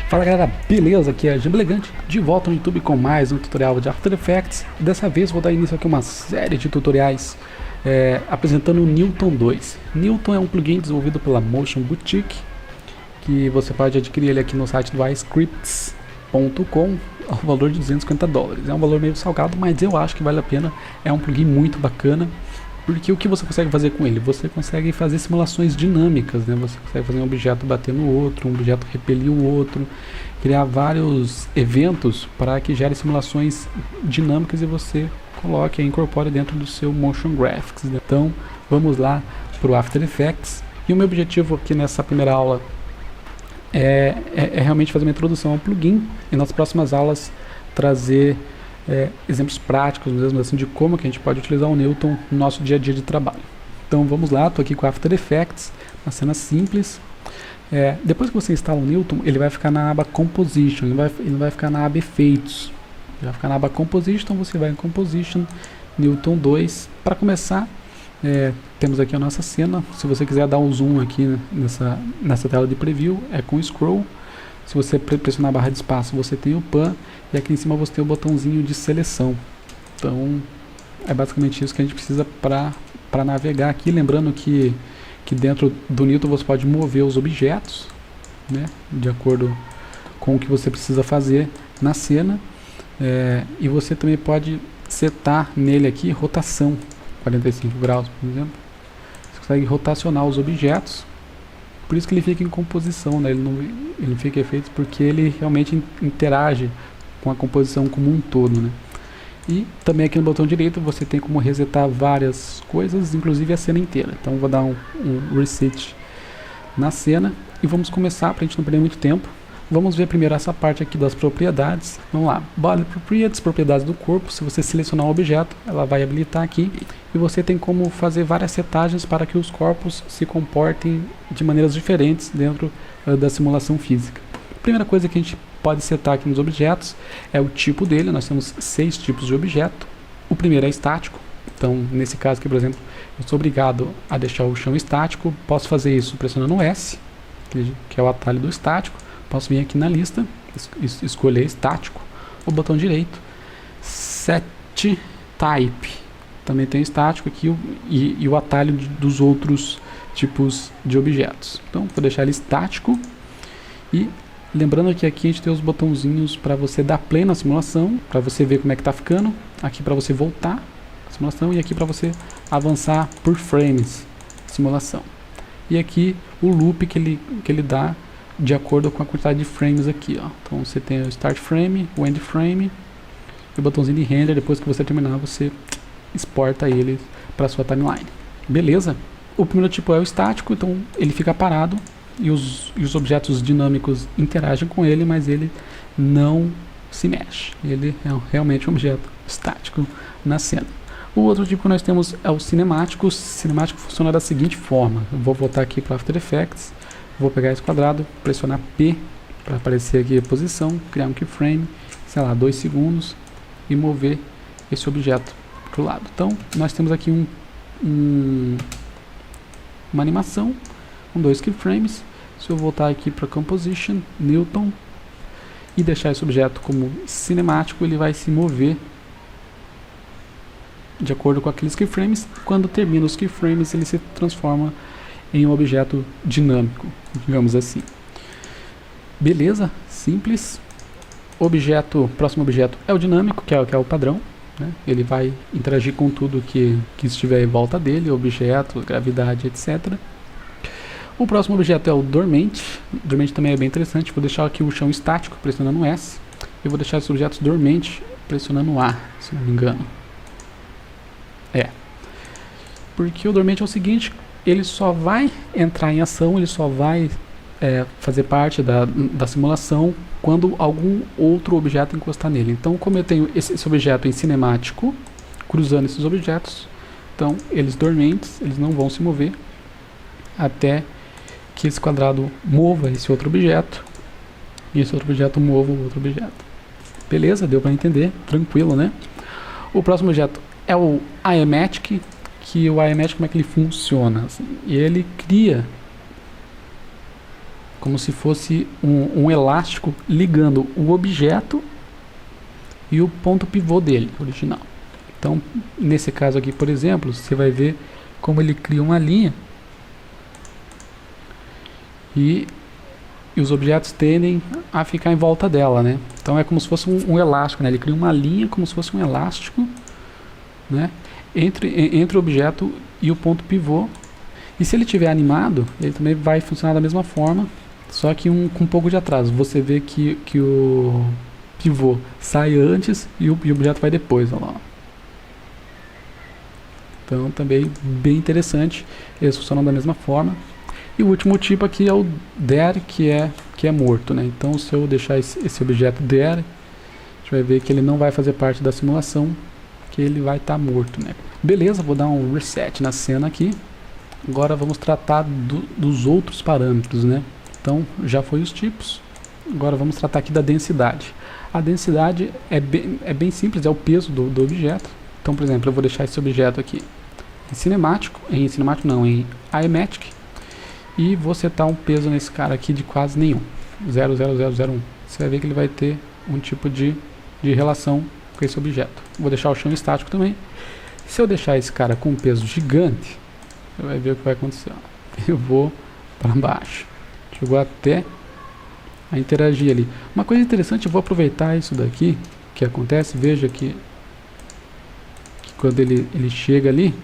Fala galera, beleza? Aqui é Giba Elegante, de volta no YouTube com mais um tutorial de After Effects. Dessa vez vou dar início aqui a uma série de tutoriais apresentando o Newton 2. Newton é um plugin desenvolvido pela Motion Boutique, que você pode adquirir ele aqui no site do iScripts.com ao valor de $250. É um valor meio salgado, mas eu acho que vale a pena. É um plugin muito bacana, porque o que você consegue fazer com ele? Você consegue fazer simulações dinâmicas, né? Você consegue fazer um objeto bater no outro, um objeto repelir o outro, criar vários eventos para que gere simulações dinâmicas e você coloque e incorpore dentro do seu Motion Graphics, né? Então, vamos lá para o After Effects. E o meu objetivo aqui nessa primeira aula é realmente fazer uma introdução ao plugin e nas próximas aulas trazer exemplos práticos mesmo assim de como que a gente pode utilizar o Newton no nosso dia a dia de trabalho. Então vamos lá, estou aqui com o After Effects, uma cena simples. Depois que você instala o Newton, ele vai ficar na aba Composition, ele vai ficar na aba Efeitos. Ele vai ficar na aba Composition, então você vai em Composition, Newton 2. Para começar, temos aqui a nossa cena. Se você quiser dar um zoom aqui nessa tela de preview, é com Scroll. Se você pressionar a barra de espaço, você tem o Pan, e aqui em cima você tem o botãozinho de seleção. Então, é basicamente isso que a gente precisa para navegar aqui. Lembrando que dentro do Newton você pode mover os objetos, né, de acordo com o que você precisa fazer na cena. E você também pode setar nele aqui rotação, 45 graus, por exemplo. Você consegue rotacionar os objetos. Por isso que ele fica em composição, né? Ele fica em efeitos porque ele realmente interage com a composição como um todo, né? E também aqui no botão direito você tem como resetar várias coisas, inclusive a cena inteira. Então vou dar um reset na cena e vamos começar para a gente não perder muito tempo. Vamos ver primeiro essa parte aqui das propriedades. Vamos lá, Body Properties, propriedades do corpo. Se você selecionar um objeto, ela vai habilitar aqui. E você tem como fazer várias setagens para que os corpos se comportem de maneiras diferentes dentro da simulação física. A primeira coisa que a gente pode setar aqui nos objetos é o tipo dele. Nós temos 6 tipos de objeto. O primeiro é estático. Então, nesse caso aqui, por exemplo, eu sou obrigado a deixar o chão estático. Posso fazer isso pressionando o S, que é o atalho do estático. Posso vir aqui na lista, escolher estático, o botão direito, Set Type, também tem estático aqui e o atalho dos outros tipos de objetos. Então vou deixar ele estático e lembrando que aqui a gente tem os botãozinhos para você dar play na simulação, para você ver como é que está ficando, aqui para você voltar a simulação e aqui para você avançar por frames simulação. E aqui o loop que ele dá de acordo com a quantidade de frames aqui, ó. Então você tem o Start Frame, o End Frame e o botãozinho de Render. Depois que você terminar, você exporta ele para sua timeline. Beleza? O primeiro tipo é o estático, então ele fica parado e os objetos dinâmicos interagem com ele, mas ele não se mexe. Ele é realmente um objeto estático na cena. O outro tipo que nós temos é o cinemático. O cinemático funciona da seguinte forma. Eu vou voltar aqui para After Effects. Vou pegar esse quadrado, pressionar P para aparecer aqui a posição, criar um keyframe, sei lá, 2 segundos e mover esse objeto para o lado. Então, nós temos aqui uma animação com 2 keyframes. Se eu voltar aqui para Composition, Newton, e deixar esse objeto como cinemático, ele vai se mover de acordo com aqueles keyframes. Quando termina os keyframes, ele se transforma em um objeto dinâmico, digamos assim. Beleza? Simples. Próximo objeto é o dinâmico, que é o padrão, né? Ele vai interagir com tudo que estiver em volta dele, objeto, gravidade, etc. O próximo objeto é o dormente. O dormente também é bem interessante. Vou deixar aqui o chão estático, pressionando S. Eu vou deixar esses objetos dormente, pressionando A, se não me engano. Porque o dormente é o seguinte: ele só vai entrar em ação, ele só vai fazer parte da simulação quando algum outro objeto encostar nele. Então, como eu tenho esse objeto em cinemático, cruzando esses objetos, então eles dormentes, eles não vão se mover até que esse quadrado mova esse outro objeto e esse outro objeto mova o outro objeto. Beleza? Deu para entender? Tranquilo, né? O próximo objeto é o iMagick, que o iMagick, como é que ele funciona? Assim, ele cria como se fosse um elástico ligando o objeto e o ponto pivô dele, original. Então, nesse caso aqui, por exemplo, você vai ver como ele cria uma linha e os objetos tendem a ficar em volta dela, né? Então é como se fosse um elástico, né? Ele cria uma linha como se fosse um elástico, né? Entre o objeto e o ponto pivô. E se ele estiver animado, ele também vai funcionar da mesma forma, só que com um pouco de atraso. Você vê que o pivô sai antes e o objeto vai depois, olha lá. Então também bem interessante, eles funcionam da mesma forma. E o último tipo aqui é o there, que é morto, né? Então se eu deixar esse objeto there, a gente vai ver que ele não vai fazer parte da simulação, que ele vai estar morto, né? Beleza, vou dar um reset na cena aqui. Agora vamos tratar dos outros parâmetros, né? Então já foi os tipos. Agora vamos tratar aqui da densidade. A densidade é bem simples, é o peso do objeto. Então, por exemplo, eu vou deixar esse objeto aqui em iMagick, e vou setar um peso nesse cara aqui de quase nenhum, 0,0001. Você vai ver que ele vai ter um tipo de relação com esse objeto. Vou deixar o chão estático também. Se eu deixar esse cara com um peso gigante, você vai ver o que vai acontecer. Eu vou para baixo, chegou até a interagir ali. Uma coisa interessante, eu vou aproveitar isso daqui que acontece. Veja que quando ele chega ali,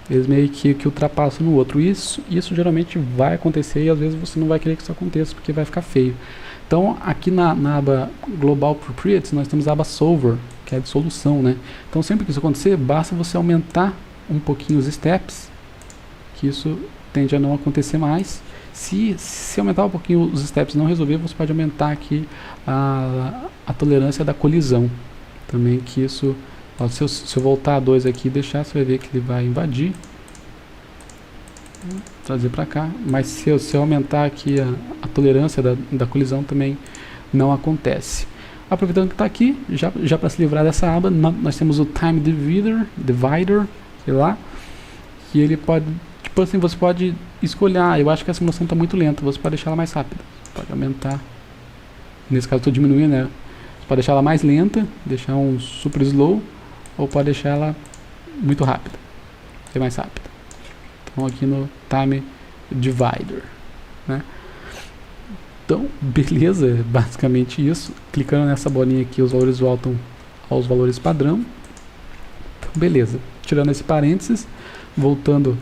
eles meio que ultrapassam no outro. Isso geralmente vai acontecer, e às vezes você não vai querer que isso aconteça, porque vai ficar feio. Então aqui na aba Global Properties nós temos a aba Solver, que é de solução, né? Então sempre que isso acontecer, basta você aumentar um pouquinho os steps, que isso tende a não acontecer mais. Se aumentar um pouquinho os steps e não resolver, você pode aumentar aqui a tolerância da colisão também, que isso, ó, se eu voltar a 2 aqui e deixar, você vai ver que ele vai invadir, trazer para cá. Mas se eu aumentar aqui a tolerância da colisão, também não acontece. Aproveitando que está aqui, já para se livrar dessa aba, nós temos o Time Divider, sei lá, que ele pode, tipo assim, você pode escolher, eu acho que a simulação está muito lenta, você pode deixar ela mais rápida, pode aumentar, nesse caso estou diminuindo, né? Você pode deixar ela mais lenta, deixar um super slow, ou pode deixar ela muito rápida, ser mais rápida. Então aqui no Time Divider, né? Então, beleza, é basicamente isso. Clicando nessa bolinha aqui, os valores voltam aos valores padrão. Então, beleza. Tirando esse parênteses, voltando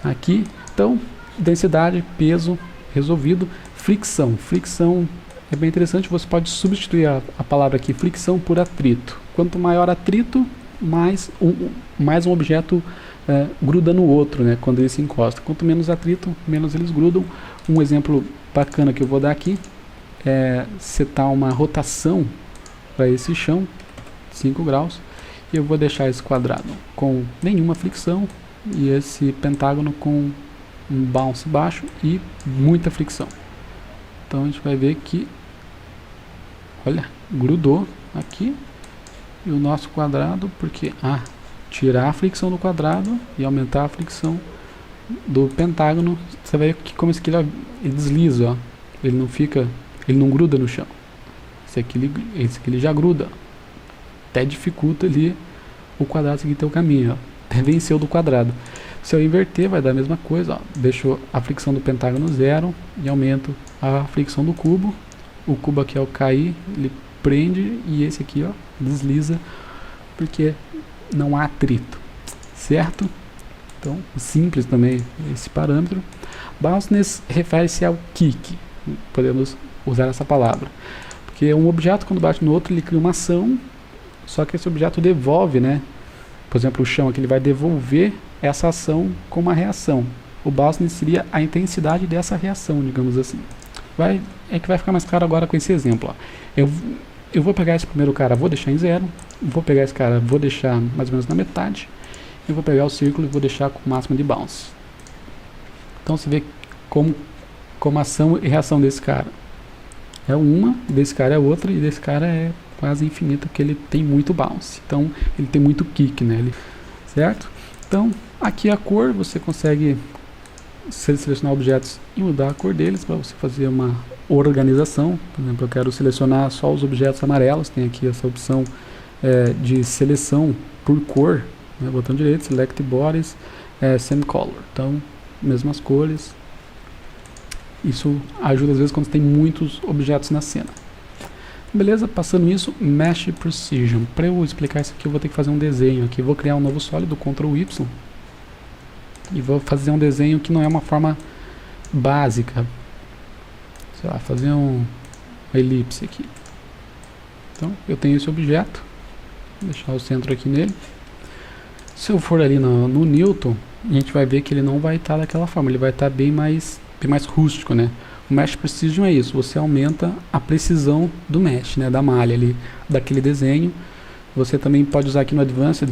aqui. Então, densidade, peso, resolvido. Fricção. Fricção é bem interessante, você pode substituir a palavra aqui, fricção, por atrito. Quanto maior atrito, mais um objeto gruda no outro, né, quando ele se encosta. Quanto menos atrito, menos eles grudam. Um exemplo bacana que eu vou dar aqui é setar uma rotação para esse chão, 5 graus, e eu vou deixar esse quadrado com nenhuma fricção e esse pentágono com um bounce baixo e muita fricção. Então a gente vai ver que, olha, grudou aqui, e o nosso quadrado, porque tirar a fricção do quadrado e aumentar a fricção do pentágono, você vai ver que como esse aqui ele desliza, ó. Ele não gruda no chão. Esse aqui ele já gruda, até dificulta ali o quadrado seguir teu caminho, ó. Até venceu do quadrado. Se eu inverter, vai dar a mesma coisa, ó. Deixo a fricção do pentágono 0 e aumento a fricção do cubo. O cubo aqui, ao cair, ele prende, e esse aqui, ó, desliza, porque não há atrito, certo? Então, simples também esse parâmetro. Bounciness refere-se ao kick, podemos usar essa palavra, porque um objeto, quando bate no outro, ele cria uma ação, só que esse objeto devolve, né? Por exemplo, o chão aqui, ele vai devolver essa ação com uma reação. O bounciness seria a intensidade dessa reação, digamos assim. É que vai ficar mais claro agora com esse exemplo, ó. Eu vou pegar esse primeiro cara, vou deixar em 0, vou pegar esse cara, vou deixar mais ou menos na metade, eu vou pegar o círculo e vou deixar com o máximo de bounce. Então você vê como ação e reação desse cara é uma, desse cara é outra, e desse cara é quase infinita, porque ele tem muito bounce. Então, ele tem muito kick nele, certo? Então, aqui a cor, você consegue selecionar objetos e mudar a cor deles para você fazer uma organização. Por exemplo, eu quero selecionar só os objetos amarelos, tem aqui essa opção de seleção por cor, né? Botão direito, Select Bodies, Same Color. Então, mesmas cores. Isso ajuda às vezes quando tem muitos objetos na cena. Beleza, passando isso, Mesh Precision. Para eu explicar isso aqui, eu vou ter que fazer um desenho aqui. Vou criar um novo sólido, Ctrl Y. E vou fazer um desenho que não é uma forma básica. Sei lá, fazer uma elipse aqui. Então, eu tenho esse objeto. Vou deixar o centro aqui nele. Se eu for ali no Newton, a gente vai ver que ele não vai estar daquela forma. Ele vai estar bem mais rústico, né? O Mesh Precision é isso. Você aumenta a precisão do mesh, né? Da malha ali, daquele desenho. Você também pode usar aqui no Advanced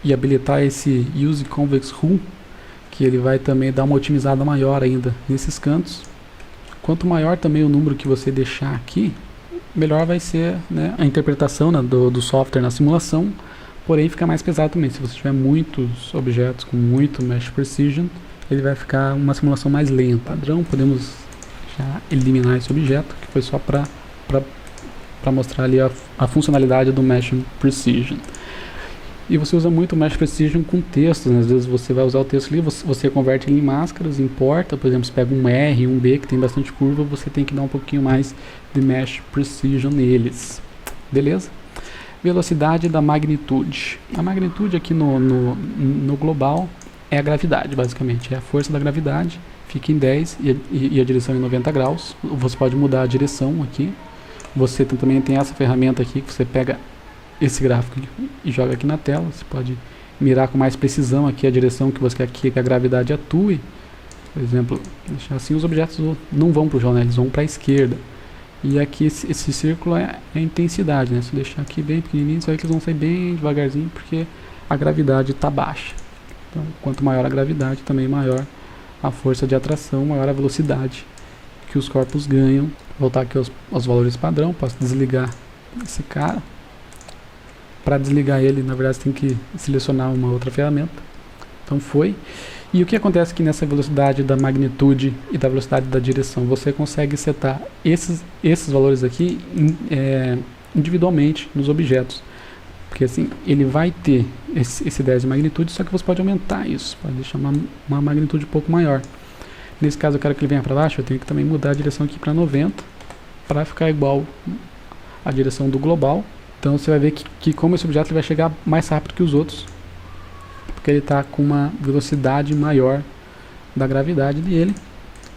e habilitar esse Use Convex Rule, que ele vai também dar uma otimizada maior ainda nesses cantos. Quanto maior também o número que você deixar aqui, melhor vai ser, né, a interpretação, né, do software na simulação, porém fica mais pesado também. Se você tiver muitos objetos com muito Mesh Precision, ele vai ficar uma simulação mais lenta. Padrão, podemos já eliminar esse objeto, que foi só para mostrar ali a funcionalidade do Mesh Precision. E você usa muito o Mesh Precision com textos, né? Às vezes você vai usar o texto ali, você converte ele em máscaras, importa, por exemplo, você pega um R, um B que tem bastante curva, você tem que dar um pouquinho mais de Mesh Precision neles. Beleza? Velocidade da magnitude. A magnitude aqui no global é a gravidade, basicamente. É a força da gravidade, fica em 10 e a direção em 90 graus. Você pode mudar a direção aqui. Você também tem essa ferramenta aqui que você pega esse gráfico e joga aqui na tela. Você pode mirar com mais precisão aqui a direção que você quer que a gravidade atue. Por exemplo, deixar assim, os objetos não vão para o chão, né? Eles vão para a esquerda. E aqui esse círculo é a intensidade, né? Se eu deixar aqui bem pequenininho, você vai ver que eles vão sair bem devagarzinho, porque a gravidade está baixa. Então, quanto maior a gravidade, também maior a força de atração, maior a velocidade que os corpos ganham. Voltar aqui aos valores padrão, posso desligar esse cara. Para desligar ele, na verdade, você tem que selecionar uma outra ferramenta. Então foi. E o que acontece aqui nessa velocidade da magnitude e da velocidade da direção? Você consegue setar esses valores aqui individualmente nos objetos. Porque assim, ele vai ter esse 10 de magnitude, só que você pode aumentar isso. Pode deixar uma magnitude um pouco maior. Nesse caso eu quero que ele venha para baixo, eu tenho que também mudar a direção aqui para 90, para ficar igual a direção do global. Então você vai ver que como esse objeto ele vai chegar mais rápido que os outros, porque ele está com uma velocidade maior da gravidade dele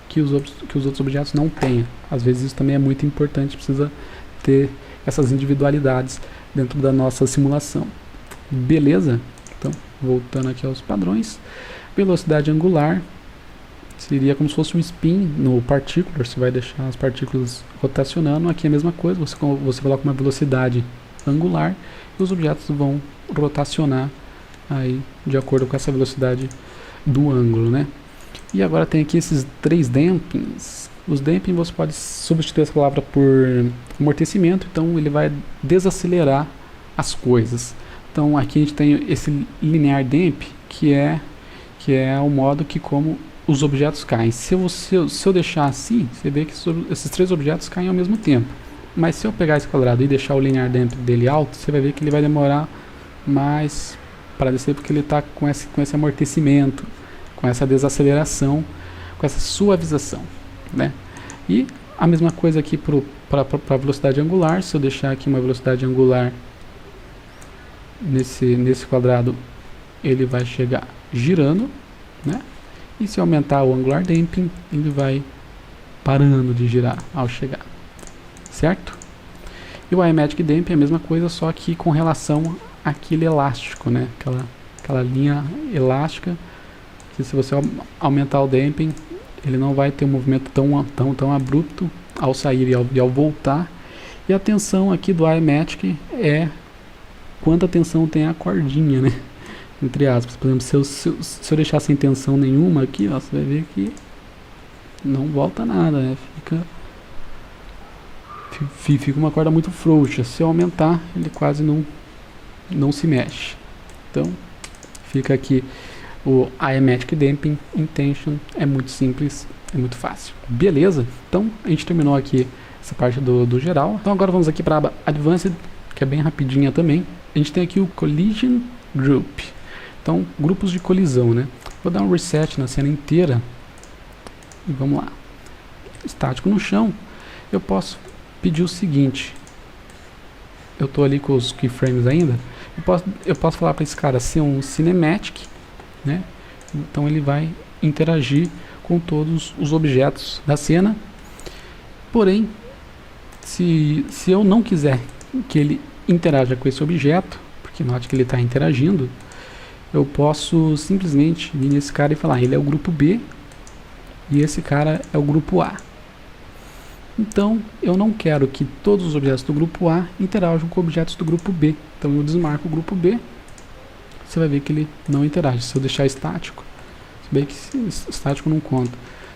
que os outros objetos não têm. Às vezes isso também é muito importante, precisa ter essas individualidades dentro da nossa simulação. Beleza? Então, voltando aqui aos padrões, velocidade angular seria como se fosse um spin no particular. Você vai deixar as partículas rotacionando. Aqui é a mesma coisa, você coloca uma velocidade angular e os objetos vão rotacionar aí de acordo com essa velocidade do ângulo, né? E agora tem aqui esses 3 dampings. Os damping você pode substituir essa palavra por amortecimento, então ele vai desacelerar as coisas. Então aqui a gente tem esse linear damp, que é o modo que como os objetos caem. Se eu deixar assim, você vê que esses 3 objetos caem ao mesmo tempo. Mas se eu pegar esse quadrado e deixar o linear damp dele alto, você vai ver que ele vai demorar mais para descer, porque ele está com esse amortecimento, com essa desaceleração, com essa suavização, né? E a mesma coisa aqui para a velocidade angular. Se eu deixar aqui uma velocidade angular nesse quadrado, ele vai chegar girando, né? E se eu aumentar o angular damping, ele vai parando de girar ao chegar, certo? E o iMagick Damp é a mesma coisa, só que com relação àquele elástico, né? Aquela linha elástica, que se você aumentar o damping, ele não vai ter um movimento tão abrupto ao sair e ao voltar. E a tensão aqui do iMagick é quanta tensão tem a cordinha, né? Entre aspas. Por exemplo, se eu deixar sem tensão nenhuma aqui, ó, você vai ver que não volta nada, né? fica uma corda muito frouxa. Se eu aumentar, ele quase não se mexe. Então, fica aqui o Aematic Damping Intention. É muito simples, é muito fácil. Beleza? Então, a gente terminou aqui essa parte do geral. Então, agora vamos aqui para a aba Advanced, que é bem rapidinha também. A gente tem aqui o Collision Group. Então, grupos de colisão, né? Vou dar um reset na cena inteira. E vamos lá. Estático no chão. Eu posso pedir o seguinte. Eu estou ali com os keyframes ainda. Eu posso falar para esse cara ser um cinematic, né? Então ele vai interagir com todos os objetos da cena. Porém, se eu não quiser que ele interaja com esse objeto, porque note que ele está interagindo, eu posso simplesmente vir nesse cara e falar, ele é o grupo B e esse cara é o grupo A. Então, eu não quero que todos os objetos do grupo A interajam com objetos do grupo B. Então, eu desmarco o grupo B. Você vai ver que ele não interage. Se eu deixar estático, você vê que estático não conta.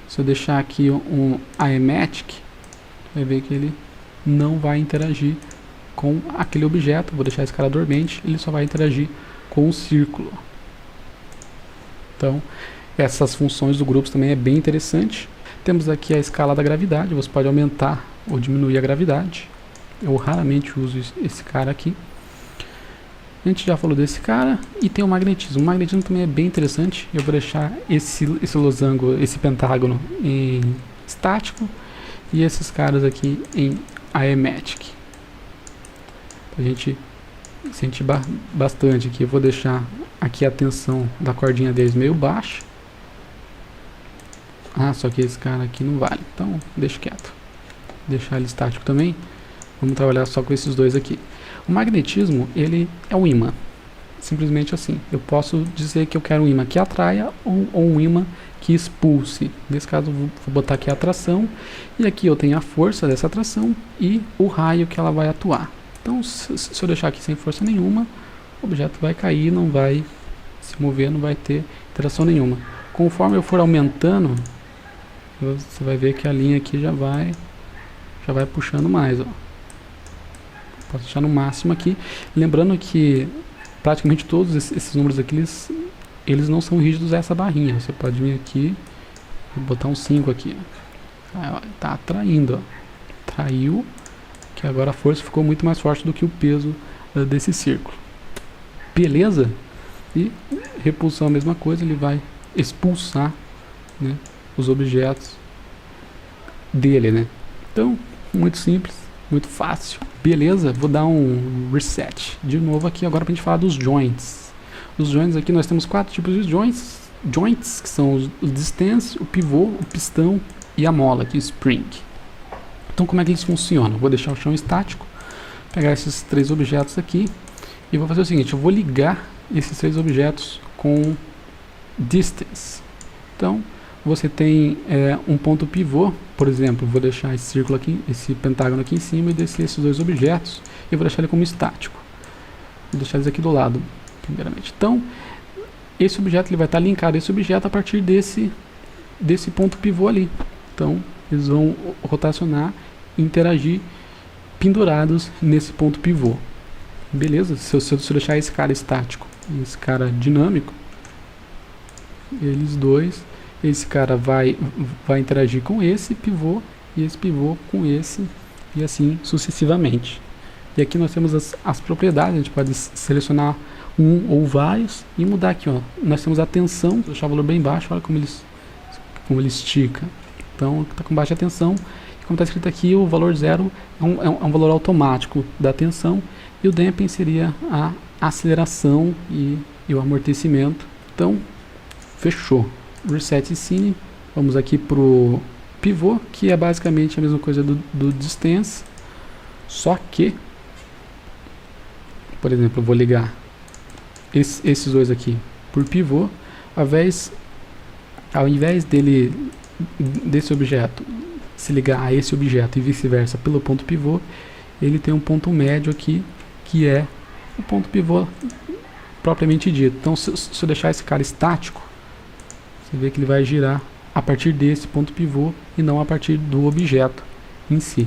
Se eu deixar aqui um Aematic, você vai ver que ele não vai interagir com aquele objeto. Vou deixar esse cara dormente, ele só vai interagir com o círculo. Então, essas funções do grupo também é bem interessante. Temos aqui a escala da gravidade, você pode aumentar ou diminuir a gravidade. Eu raramente uso esse cara aqui. A gente já falou desse cara e tem o magnetismo. O magnetismo também é bem interessante. Eu vou deixar esse losango, esse pentágono em estático e esses caras aqui em Aematic. A gente sente bastante aqui. Eu vou deixar aqui a tensão da cordinha deles meio baixa. Ah, só que esse cara aqui não vale, então deixa quieto. Deixar ele estático também. Vamos trabalhar só com esses dois aqui. O magnetismo, ele é um ímã. Simplesmente assim. Eu posso dizer que eu quero um ímã que atraia ou um ímã que expulse. Nesse caso, eu vou botar aqui a atração. E aqui eu tenho a força dessa atração e o raio que ela vai atuar. Então, se eu deixar aqui sem força nenhuma, o objeto vai cair, não vai se mover, não vai ter interação nenhuma. Conforme eu for aumentando, você vai ver que a linha aqui já vai puxando mais, ó. Posso deixar no máximo aqui, lembrando que praticamente todos esses números aqui eles não são rígidos a essa barrinha. Você pode vir aqui e botar um 5 aqui, ó. Tá atraindo, ó. Traiu, que agora a força ficou muito mais forte do que o peso desse círculo. Beleza? E repulsão a mesma coisa, ele vai expulsar, né, os objetos dele, né? Então, muito simples, muito fácil. Beleza? Vou dar um reset de novo aqui agora para a gente falar dos joints. Os joints aqui nós temos 4 tipos de joints, que são o distance, o pivô, o pistão e a mola, aqui o spring. Então, como é que eles funcionam? Vou deixar o chão estático, pegar esses 3 objetos aqui e vou fazer o seguinte, eu vou ligar esses 3 objetos com distance. Então, você tem um ponto pivô, por exemplo, vou deixar esse círculo aqui, esse pentágono aqui em cima e descer esses 2 objetos e vou deixar ele como estático. Vou deixar eles aqui do lado, primeiramente. Então, esse objeto ele vai estar linkado a esse objeto a partir desse ponto pivô ali. Então, eles vão rotacionar e interagir pendurados nesse ponto pivô. Beleza? Se eu deixar esse cara estático e esse cara dinâmico, eles dois, esse cara vai interagir com esse pivô e esse pivô com esse e assim sucessivamente. E aqui nós temos as propriedades, a gente pode selecionar um ou vários e mudar aqui, ó. Nós temos a tensão, vou deixar o valor bem baixo, olha como ele estica. Então está com baixa tensão, e como está escrito aqui, o valor 0 é um valor automático da tensão e o damping seria a aceleração e o amortecimento. Então, fechou. Reset scene. Vamos aqui pro pivô, que é basicamente a mesma coisa do distance, só que, por exemplo, eu vou ligar esses dois aqui por pivô, ao invés desse objeto se ligar a esse objeto e vice-versa pelo ponto pivô, ele tem um ponto médio aqui, que é o ponto pivô propriamente dito. Então, se eu deixar esse cara estático, você vê que ele vai girar a partir desse ponto pivô e não a partir do objeto em si.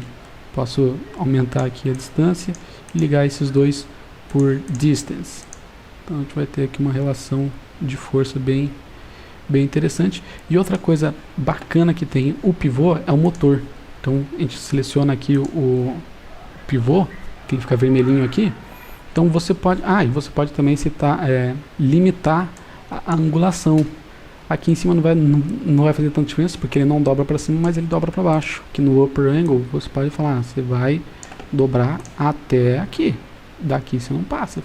Posso aumentar aqui a distância e ligar esses dois por distance. Então a gente vai ter aqui uma relação de força bem interessante. E outra coisa bacana que tem o pivô é o motor. Então a gente seleciona aqui o pivô, que ele fica vermelhinho aqui. Então você pode, e você pode também limitar a angulação. Aqui em cima não vai fazer tanta diferença, porque ele não dobra para cima, mas ele dobra para baixo. Aqui no upper angle você pode falar, você vai dobrar até aqui. Daqui você não passa.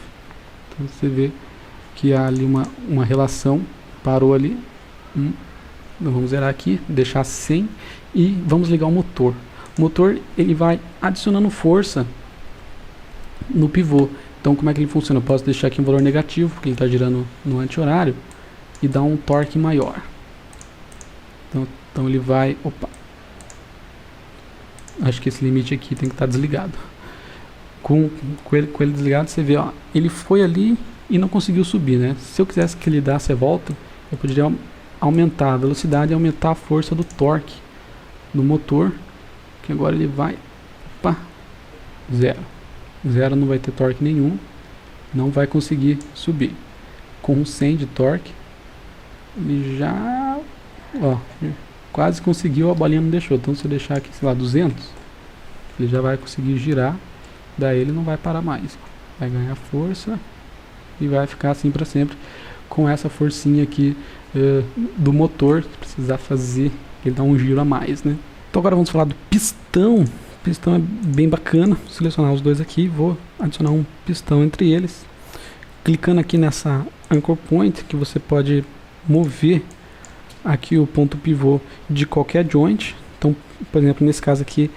Então você vê que há ali uma relação, parou ali. Então vamos zerar aqui, deixar 100 e vamos ligar o motor. O motor ele vai adicionando força no pivô. Então como é que ele funciona? Eu posso deixar aqui um valor negativo, porque ele está girando no anti-horário, e dar um torque maior. Então ele vai... Acho que esse limite aqui tem que estar desligado. Com ele desligado, você vê, ele foi ali e não conseguiu subir, né? Se eu quisesse que ele desse a volta, eu poderia aumentar a velocidade e aumentar a força do torque do motor, que agora ele vai... Zero, não vai ter torque nenhum, não vai conseguir subir. Com 100 de torque, ele já quase conseguiu, a bolinha não deixou. Então se eu deixar aqui, sei lá, 200, ele já vai conseguir girar, daí ele não vai parar mais, vai ganhar força e vai ficar assim para sempre, com essa forcinha aqui do motor, se precisar fazer ele dar um giro a mais, né? Então agora vamos falar do pistão. O pistão é bem bacana. Vou selecionar os dois aqui, vou adicionar um pistão entre eles, clicando aqui nessa anchor point, que você pode mover aqui o ponto pivô de qualquer joint. Então, por exemplo, nesse caso aqui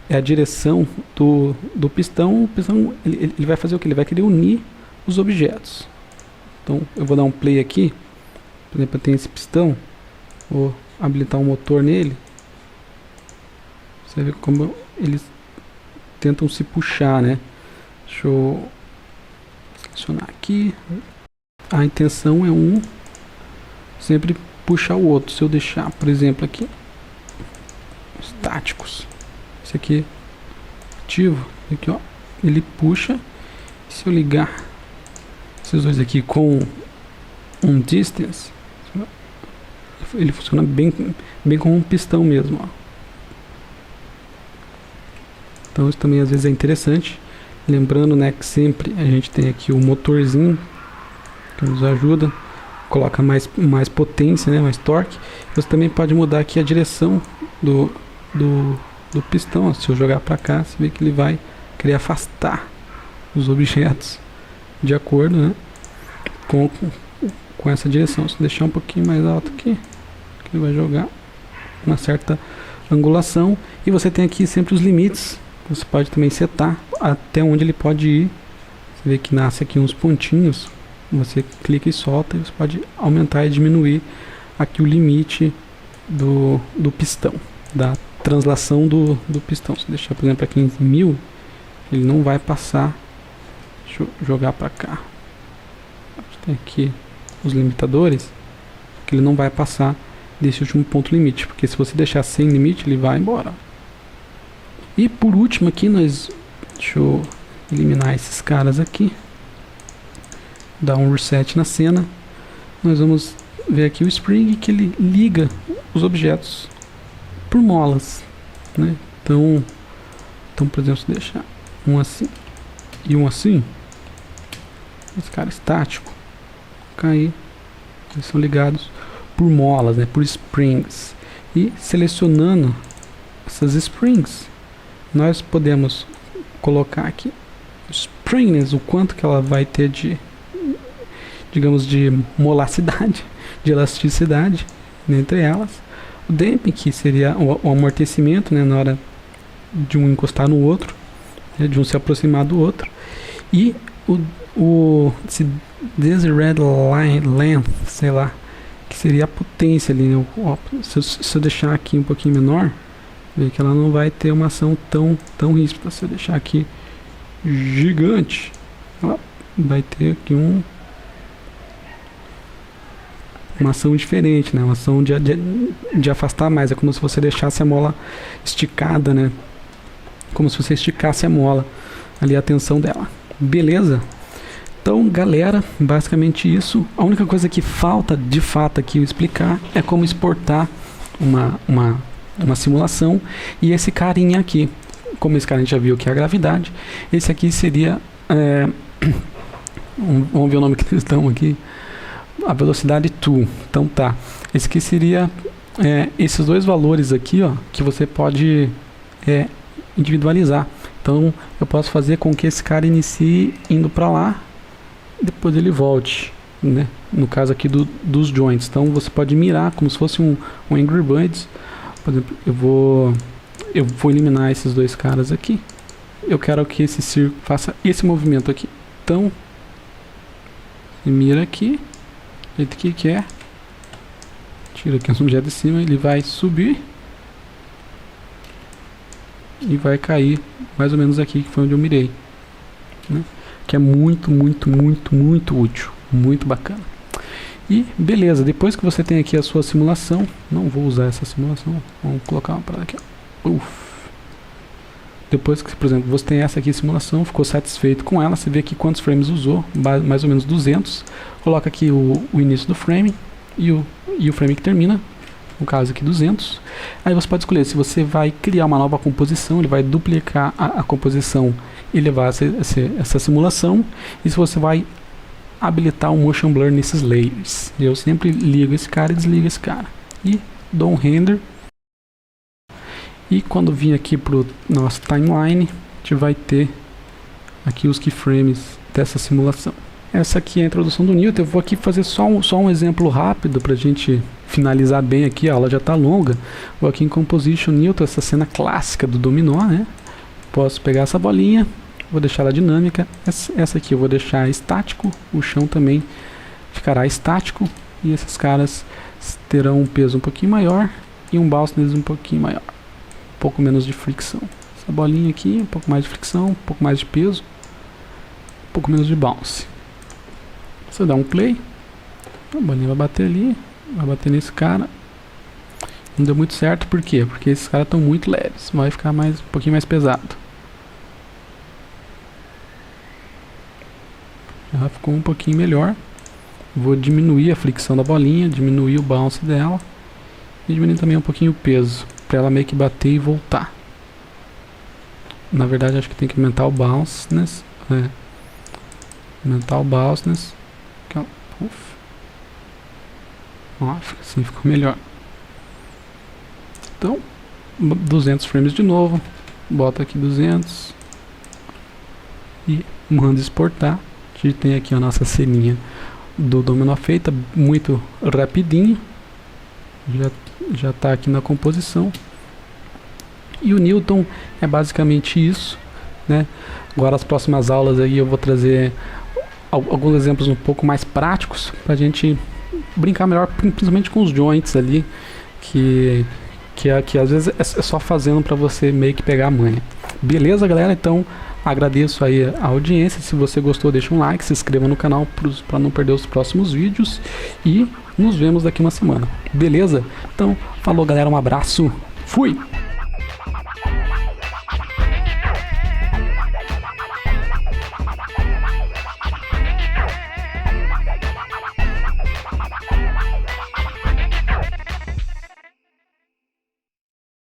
é a direção do pistão. O pistão ele vai fazer o que? Ele vai querer unir os objetos. Então eu vou dar um play aqui. Por exemplo, eu tenho esse pistão, vou habilitar um motor nele. Você vê como eles tentam se puxar, né? Deixa eu selecionar aqui. A intenção é sempre puxar o outro. Se eu deixar, por exemplo, aqui estáticos, esse aqui ativo, aqui ele puxa. Se eu ligar esses dois aqui com um distance, ele funciona bem como um pistão mesmo, Então isso também às vezes é interessante. Lembrando, né, que sempre a gente tem aqui o motorzinho que nos ajuda, coloca mais potência, né, mais torque. Você também pode mudar aqui a direção do pistão. Se eu jogar para cá, você vê que ele vai querer afastar os objetos de acordo, né, com essa direção. Se deixar um pouquinho mais alto aqui, ele vai jogar uma certa angulação. E você tem aqui sempre os limites. Você pode também setar até onde ele pode ir. Você vê que nasce aqui uns pontinhos. Você clica e solta, e você pode aumentar e diminuir aqui o limite do pistão, da translação do pistão. Se deixar, por exemplo, aqui em 1000, ele não vai passar. Deixa eu jogar para cá. Tem aqui os limitadores, que ele não vai passar desse último ponto limite, porque se você deixar sem limite, ele vai embora. E por último aqui, deixa eu eliminar esses caras aqui, dar um reset na cena. Nós vamos ver aqui o spring, que ele liga os objetos por molas, né? Então por exemplo, se deixar um assim e um assim, esse cara estático cair, eles são ligados por molas, né, por springs. E selecionando essas springs, nós podemos colocar aqui springness, o quanto que ela vai ter de, digamos, de molacidade, de elasticidade entre elas. O damping, que seria o amortecimento, né, na hora de um encostar no outro, né, de um se aproximar do outro. E esse desired length, sei lá, que seria a potência ali, né? Se eu deixar aqui um pouquinho menor, vê que ela não vai ter uma ação tão ríspida. Se eu deixar aqui gigante, ela vai ter aqui uma ação diferente, né? Uma ação de afastar mais. É como se você deixasse a mola esticada, né? como se você esticasse a mola ali, a tensão dela. Beleza? Então, galera, basicamente isso. A única coisa que falta de fato aqui eu explicar é como exportar uma simulação. E esse carinha aqui, como esse cara a gente já viu que é a gravidade, esse aqui seria vamos ver o nome que eles estão aqui, a velocidade 2. Então tá, esse aqui seria esses dois valores aqui, ó, que você pode individualizar. Então eu posso fazer com que esse cara inicie indo para lá, depois ele volte, né? No caso aqui dos joints. Então você pode mirar como se fosse um Angry Birds. Por exemplo, eu vou eliminar esses dois caras aqui. Eu quero que esse círculo faça esse movimento aqui. Então ele mira aqui, do jeito que quer, tira aqui um objeto de cima, ele vai subir e vai cair mais ou menos aqui, que foi onde eu mirei, né? Que é muito útil, muito bacana. E beleza, depois que você tem aqui a sua simulação, não vou usar essa simulação, vamos colocar uma parada aqui, ó. Depois que, por exemplo, você tem essa aqui simulação, ficou satisfeito com ela, você vê aqui quantos frames usou, mais ou menos 200, coloca aqui o início do frame e o frame que termina, no caso aqui 200. Aí você pode escolher se você vai criar uma nova composição, ele vai duplicar a composição e levar essa simulação, e se você vai habilitar um motion blur nesses layers. Eu sempre ligo esse cara e desligo esse cara, e dou um render. E quando vir aqui para o nosso timeline, a gente vai ter aqui os keyframes dessa simulação. Essa aqui é a introdução do Newton. Eu vou aqui fazer só um exemplo rápido para a gente finalizar bem aqui. A aula já está longa. Vou aqui em Composition Newton, essa cena clássica do dominó, né? Posso pegar essa bolinha, vou deixar ela dinâmica. Essa aqui eu vou deixar estático. O chão também ficará estático. E esses caras terão um peso um pouquinho maior e um bounce neles um pouquinho maior. Um pouco menos de fricção. Essa bolinha aqui, um pouco mais de fricção, um pouco mais de peso, um pouco menos de bounce. Você dá um play, a bolinha vai bater ali, vai bater nesse cara. Não deu muito certo, por quê? Porque esses caras estão muito leves, vai ficar um pouquinho mais pesado. Já ficou um pouquinho melhor. Vou diminuir a fricção da bolinha, diminuir o bounce dela e diminuir também um pouquinho o peso, para ela meio que bater e voltar. Na verdade acho que tem que aumentar o bounceness, aumentar o bounceness. Ó, assim ficou melhor. Então 200 frames de novo, bota aqui 200 e manda exportar. A gente tem aqui a nossa ceninha do dominó feita, muito rapidinho. Já está aqui na composição. E o Newton é basicamente isso, né? Agora as próximas aulas aí eu vou trazer alguns exemplos um pouco mais práticos para a gente brincar melhor, principalmente com os joints ali, que às vezes é só fazendo para você meio que pegar a manha. Beleza, galera? Então agradeço aí a audiência. Se você gostou, deixa um like, se inscreva no canal para não perder os próximos vídeos e nos vemos daqui uma semana. Beleza? Então, falou, galera, um abraço. Fui!